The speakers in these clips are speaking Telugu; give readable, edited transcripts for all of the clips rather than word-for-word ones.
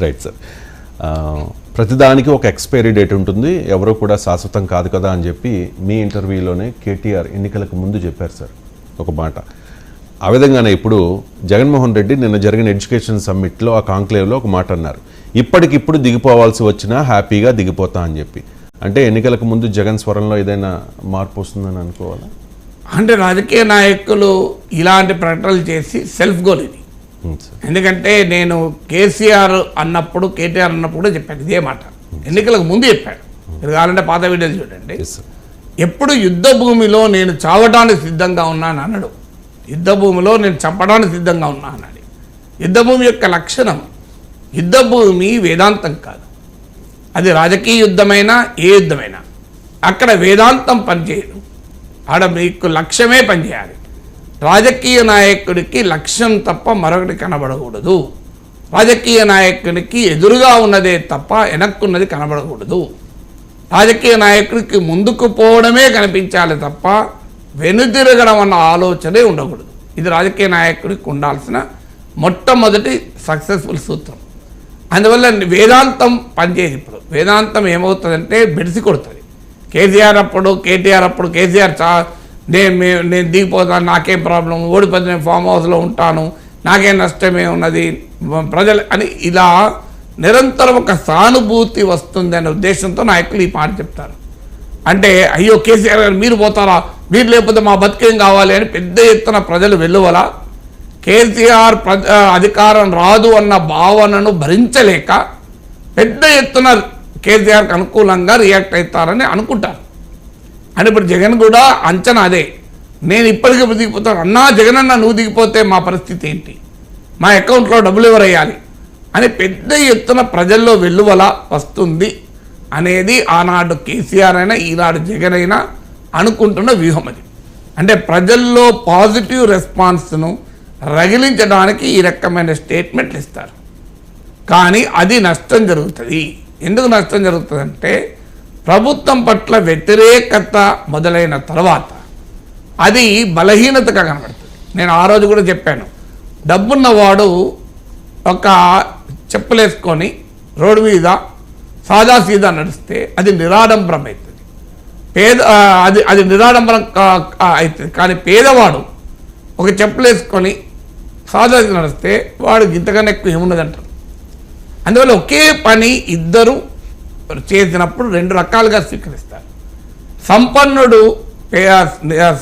Right sir. ప్రతిదానికి ఒక ఎక్స్పైరీ డేట్ ఉంటుంది, ఎవరో కూడా శాశ్వతం కాదు కదా అని చెప్పి మీ ఇంటర్వ్యూలోనే కేటీఆర్ ఎన్నికలకు ముందు చెప్పారు సార్ ఒక మాట. ఆ విధంగానే ఇప్పుడు జగన్మోహన్ రెడ్డి నిన్న జరిగిన ఎడ్యుకేషన్ సమ్మిట్లో ఆ కాంక్లేవ్లో ఒక మాట అన్నారు, ఇప్పటికిప్పుడు దిగిపోవాల్సి వచ్చినా హ్యాపీగా దిగిపోతా అని చెప్పి. అంటే ఎన్నికలకు ముందు జగన్ స్వరంలో ఏదైనా మార్పు వస్తుందని అనుకోవాలా? అంటే రాజకీయ నాయకులు ఇలాంటి ప్రకటనలు చేసి సెల్ఫ్ గోల్ ఇది. ఎందుకంటే నేను కేసీఆర్ అన్నప్పుడు కేటీఆర్ అన్నప్పుడు కూడా చెప్పాను ఇదే మాట, ఎన్నికలకు ముందు చెప్పాడు. మీరు కావాలంటే పాత వీడియోలు చూడండి. ఎప్పుడు యుద్ధ భూమిలో నేను చావడానికి సిద్ధంగా ఉన్నాను అన్నాడు, యుద్ధ భూమిలో నేను చంపడానికి సిద్ధంగా ఉన్నా అన్నాడు. యుద్ధ భూమి యొక్క లక్షణం, యుద్ధ భూమి వేదాంతం కాదు, అది రాజకీయ యుద్ధమైనా ఏ యుద్ధమైనా అక్కడ వేదాంతం పనిచేయదు, ఆడ మీకు లక్ష్యమే పనిచేయాలి. రాజకీయ నాయకుడికి లక్ష్యం తప్ప మరొకటి కనబడకూడదు, రాజకీయ నాయకుడికి ఎదురుగా ఉన్నదే తప్ప వెనక్కున్నది కనబడకూడదు, రాజకీయ నాయకుడికి ముందుకు పోవడమే కనిపించాలి తప్ప వెనుతిరగడం అన్న ఆలోచనే ఉండకూడదు. ఇది రాజకీయ నాయకుడికి ఉండాల్సిన మొట్టమొదటి సక్సెస్ఫుల్ సూత్రం. అందువల్ల వేదాంతం పనిచేయదు. ఇప్పుడు వేదాంతం ఏమవుతుందంటే బెడిసి కొడుతుంది. కేసీఆర్ అప్పుడు కేటీఆర్ అప్పుడు కేసీఆర్ నేను దిగిపోతాను, నాకేం ప్రాబ్లం, ఓడిపోతే నేను ఫామ్ హౌస్లో ఉంటాను, నాకేం నష్టమే ఉన్నది ప్రజలు అని ఇలా నిరంతరం ఒక సానుభూతి వస్తుంది అనే ఉద్దేశంతో నాయకులు ఈ మాట చెప్తారు. అంటే అయ్యో కేసీఆర్ గారు మీరు పోతారా, మీరు లేకపోతే మా బతికేం కావాలి అని పెద్ద ఎత్తున ప్రజలు వెల్లువల కేసీఆర్ అధికారం రాదు అన్న భావనను భరించలేక పెద్ద ఎత్తున కేసీఆర్కి అనుకూలంగా రియాక్ట్ అవుతారని అనుకుంటారు. అని ఇప్పుడు జగన్ కూడా అంచనా అదే, నేను ఇప్పటికీ దిగిపోతాను అన్నా, జగన్ అన్న నువ్వు దిగిపోతే మా పరిస్థితి ఏంటి, మా అకౌంట్లో డబ్బులు ఎవరు వేయాలి అని పెద్ద ఎత్తున ప్రజల్లో వెల్లువల వస్తుంది అనేది ఆనాడు కేసీఆర్ అయినా ఈనాడు జగన్ అయినా అనుకుంటున్న వ్యూహం అది. అంటే ప్రజల్లో పాజిటివ్ రెస్పాన్స్ను రగిలించడానికి ఈ రకమైన స్టేట్మెంట్లు ఇస్తారు. కానీ అది నష్టం జరుగుతుంది. ఎందుకు నష్టం జరుగుతుందంటే ప్రభుత్వం పట్ల వ్యతిరేకత మొదలైన తర్వాత అది బలహీనతగా కనబడుతుంది. నేను ఆ రోజు కూడా చెప్పాను, డబ్బున్నవాడు ఒక చెప్పులేసుకొని రోడ్డు మీద సాదా సీదా నడిస్తే అది నిరాడంబరం అవుతుంది, అది నిరాడంబరం అవుతుంది. కానీ పేదవాడు ఒక చెప్పులేసుకొని సాదా నడిస్తే వాడు ఇంతకన్నా ఎక్కువ ఏమున్నదంటారు. అందువల్ల ఒకే పని ఇద్దరు చేసినప్పుడు రెండు రకాలుగా స్వీకరిస్తారు. సంపన్నుడు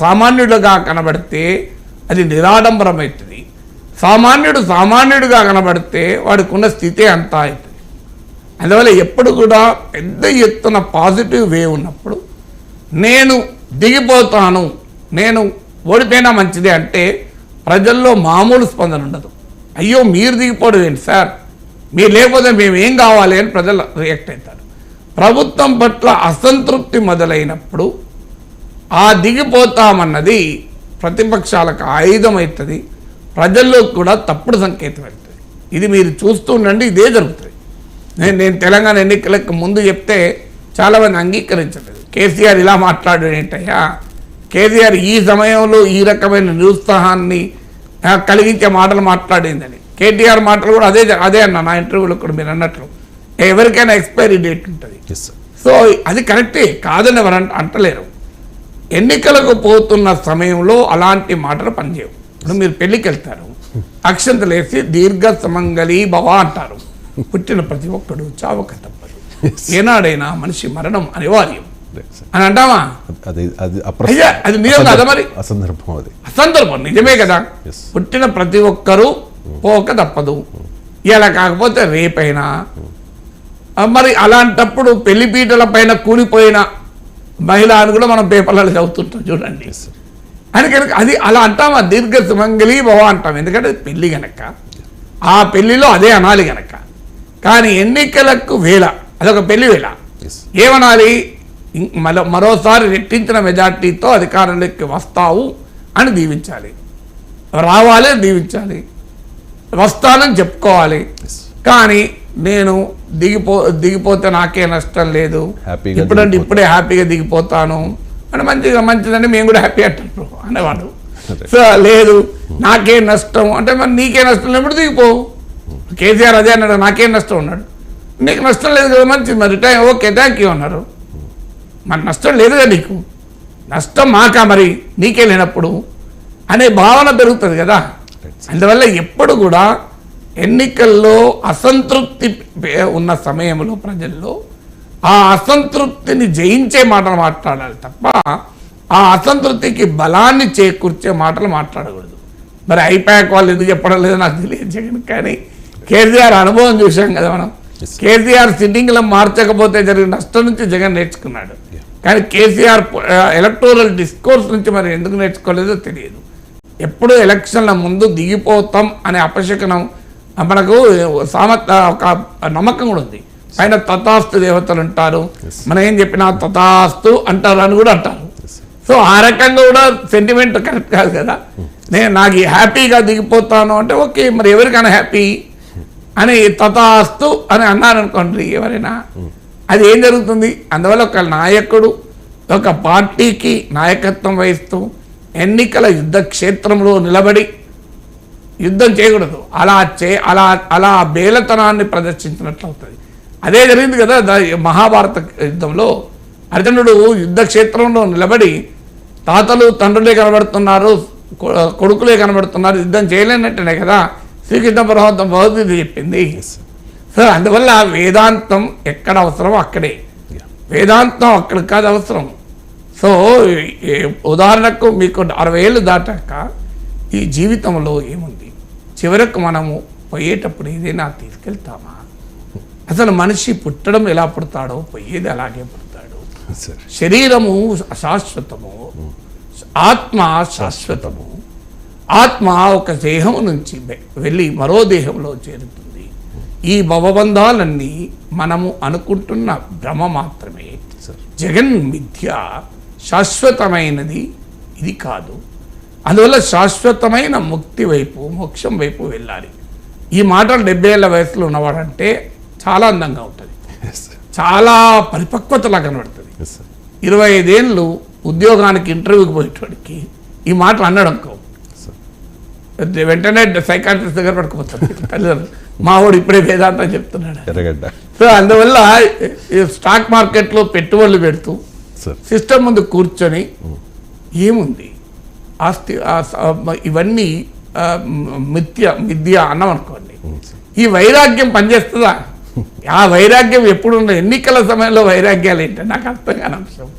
సామాన్యుడుగా కనబడితే అది నిరాడంబరం అవుతుంది, సామాన్యుడు సామాన్యుడిగా కనబడితే వాడికి ఉన్న స్థితే అంతా అవుతుంది. అందువల్ల ఎప్పుడు కూడా పెద్ద ఎత్తున పాజిటివ్ వే ఉన్నప్పుడు నేను దిగిపోతాను, నేను ఓడిపోయినా మంచిదే అంటే ప్రజల్లో మామూలు స్పందన ఉండదు. అయ్యో మీరు దిగిపోవడం ఏంటి సార్, మీరు లేకపోతే మేము ఏం కావాలి అని ప్రజలు రియాక్ట్ అవుతారు. ప్రభుత్వం పట్ల అసంతృప్తి మొదలైనప్పుడు ఆ దిగిపోతామన్నది ప్రతిపక్షాలకు ఆయుధం అవుతుంది, ప్రజల్లో కూడా తప్పుడు సంకేతం అవుతుంది. ఇది మీరు చూస్తూ ఉండండి, ఇదే జరుగుతుంది. నేను తెలంగాణ ఎన్నికలకు ముందు చెప్తే చాలామంది అంగీకరించలేదు. కేసీఆర్ ఇలా మాట్లాడు ఏంటయ్యా, కేసీఆర్ ఈ సమయంలో ఈ రకమైన నిరుత్సాహాన్ని కలిగించే మాటలు మాట్లాడిందని. కేటీఆర్ మాటలు కూడా అదే అన్న నా ఇంటర్వ్యూలో కూడా మీరు అన్నట్లు ఎవరికైనా ఎక్స్పైరీ డేట్ ఉంటుంది. సో అది కరెక్టే, కాదని ఎవరు అంటలేరు. ఎన్నికలకు పోతున్న సమయంలో అలాంటి మాటలు పనిచేయవు. ఇప్పుడు మీరు పెళ్ళికి వెళ్తారు, అక్షంతలు వేసి దీర్ఘ సుమంగళి భవ అంటారు, పుట్టిన ప్రతి ఒక్కడు చావక తప్పదు, ఏనాడైనా మనిషి మరణం అనివార్యం అని అంటావా? అది నిజం కదా, మరి అసందర్భం నిజమే కదా. పుట్టిన ప్రతి ఒక్కరూ పోక తప్పదు, ఇలా కాకపోతే రేపైనా. మరి అలాంటప్పుడు పెళ్లిపీటల పైన కూలిపోయిన మహిళ అని కూడా మనం పేపర్లలో చదువుతుంటాం చూడండి. అందుకని అది అలా అంటాం, ఆ దీర్ఘ సుమంగళి భవ అంటాం, ఎందుకంటే పెళ్లి గనక ఆ పెళ్లిలో అదే అనాలి గనక. కానీ ఎన్నికలకు వేళ అదొక పెళ్లి వేళ ఏమనాలి, మరోసారి రెట్టించిన మెజార్టీతో అధికారంలోకి వస్తావు అని దీవించాలి, రావాలి దీవించాలి, వస్తానని చెప్పుకోవాలి. కానీ నేను దిగిపోతే నాకే నష్టం లేదు, ఇప్పుడే హ్యాపీగా దిగిపోతాను అంటే మంచిదండి మేము కూడా హ్యాపీ అంటారు అనేవాడు. సో లేదు నాకే నష్టం అంటే మరి నీకే నష్టం లేనప్పుడు దిగిపోవు. కేసీఆర్ అదే అన్నాడు, నాకేం నష్టం ఉన్నాడు. నీకు నష్టం లేదు కదా, మంచిది, మరి ఓకే థ్యాంక్ యూ అన్నారు. మరి నష్టం లేదుగా నీకు, నష్టం మాకా మరి నీకే లేనప్పుడు అనే భావన పెరుగుతుంది కదా. అందువల్ల ఎప్పుడు కూడా ఎన్నికల్లో అసంతృప్తి ఉన్న సమయంలో ప్రజల్లో ఆ అసంతృప్తిని జయించే మాటలు మాట్లాడాలి తప్ప ఆ అసంతృప్తికి బలాన్ని చేకూర్చే మాటలు మాట్లాడకూడదు. మరి ఐపాక్ వాళ్ళు ఎందుకు చెప్పడం లేదో నాకు తెలియదు జగన్, కానీ కేసీఆర్ అనుభవం చూసాం కదా మనం. కేసీఆర్ సిట్టింగ్లో మార్చకపోతే జరిగిన నష్టం నుంచి జగన్ నేర్చుకున్నాడు, కానీ కేసీఆర్ ఎలక్టోరల్ డిస్కోర్స్ నుంచి మరి ఎందుకు నేర్చుకోలేదో తెలియదు. ఎప్పుడు ఎలక్షన్ల ముందు దిగిపోతాం అనే అపశకనం మనకు ఒక నమ్మకం కూడా ఉంది. పైన తథాస్తు దేవతలు ఉంటారు, మనం ఏం చెప్పినా తథాస్తు అంటారు అని కూడా అంటారు. సో ఆ రకంగా కూడా సెంటిమెంట్ కరెక్ట్ కాదు కదా. నాకు హ్యాపీగా దిగిపోతాను అంటే ఓకే, మరి ఎవరికైనా హ్యాపీ అని తథాస్తు అని అన్నారనుకోండి ఎవరైనా, అది ఏం జరుగుతుంది? అందువల్ల ఒక నాయకుడు ఒక పార్టీకి నాయకత్వం వహిస్తూ ఎన్నికల యుద్ధ క్షేత్రంలో నిలబడి యుద్ధం చేయకూడదు. అలా బేలతనాన్ని ప్రదర్శించినట్లు అవుతుంది. అదే జరిగింది కదా మహాభారత యుద్ధంలో. అర్జునుడు యుద్ధ క్షేత్రంలో నిలబడి తాతలు తండ్రులే కనబడుతున్నారు, కొడుకులే కనబడుతున్నారు, యుద్ధం చేయలేనట్టునే కదా శ్రీకృష్ణ పరమాత్మ భగవద్గీత చెప్పింది. సో అందువల్ల వేదాంతం ఎక్కడ అవసరమో అక్కడే, వేదాంతం అక్కడ కాదు అవసరం. సో ఉదాహరణకు మీకు 60 ఏళ్ళు దాటాక ఈ జీవితంలో ఏముంది? చివరకు మనము పోయేటప్పుడు ఏదైనా తీసుకెళ్తామా? అసలు మనిషి పుట్టడం ఎలా పుడతాడో పోయేది అలాగే పుడతాడు. శరీరము అశాశ్వతము, ఆత్మ శాశ్వతము. ఆత్మ ఒక దేహం నుంచి వెళ్ళి మరో దేహంలో చేరుతుంది. ఈ భవబంధాలన్నీ మనము అనుకుంటున్న భ్రమ మాత్రమే. జగన్ మిథ్య, శాశ్వతమైనది ఇది కాదు. అందువల్ల శాశ్వతమైన ముక్తి వైపు, మోక్షం వైపు వెళ్ళాలి. ఈ మాటలు 70 ఏళ్ళ వయసులో ఉన్నవాడంటే చాలా అందంగా ఉంటుంది, చాలా పరిపక్వతలా కనబడుతుంది. 25 ఏళ్ళు ఉద్యోగానికి ఇంటర్వ్యూకి పోయేటోడికి ఈ మాటలు అన్నాడనుకో, వెంటనే సైకాట్రిస్ట్ దగ్గర పట్టుకుపోతాడు తల్లిదండ్రులు, మా వాడు ఇప్పుడే వేదాంతం చెప్తున్నాడు. సో అందువల్ల స్టాక్ మార్కెట్లో పెట్టుబడులు పెడుతూ సిస్టమ్ ముందు కూర్చొని ఏముంది ఆస్తి ఇవన్నీ మిథ్య అన్నాం అనుకోండి, ఈ వైరాగ్యం పనిచేస్తుందా? ఆ వైరాగ్యం ఎప్పుడు ఎన్నికల సమయంలో వైరాగ్యాలు ఏంటంటే నాకు అర్థం కాని అంశం.